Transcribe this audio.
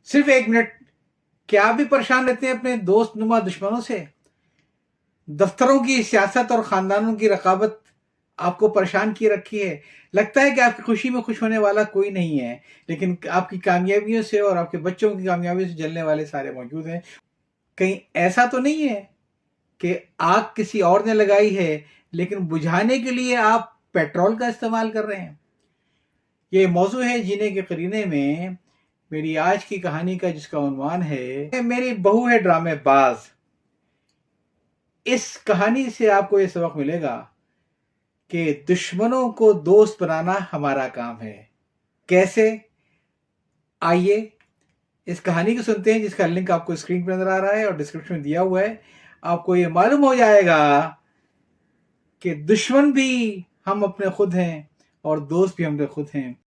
सिर्फ 1 मिनट, क्या आप भी परेशान रहते हैं अपने दोस्त नुमा दुश्मनों से? दफ्तरों की सियासत और खानदानों की रकाबत आपको परेशान किए रखी है। लगता है कि आपकी खुशी में खुश होने वाला कोई नहीं है, लेकिन आपकी कामयाबियों से और आपके बच्चों की कामयाबियों से जलने वाले सारे मौजूद हैं। कहीं ऐसा तो नहीं है कि आग किसी और ने लगाई है, लेकिन बुझाने के लिए आप पेट्रोल का इस्तेमाल कर रहे हैं? ये मौजू है जीने के करीने में मेरी आज की कहानी का, जिसका उन्वान है मेरी बहू है ड्रामेबाज। इस कहानी से आपको ये सबक मिलेगा कि दुश्मनों को दोस्त बनाना हमारा काम है। कैसे? आइए इस कहानी को सुनते हैं, जिसका लिंक आपको स्क्रीन पर नजर आ रहा है और डिस्क्रिप्शन में दिया हुआ है। आपको ये मालूम हो जाएगा कि दुश्मन भी हम अपने खुद हैं और दोस्त भी हमने खुद हैं।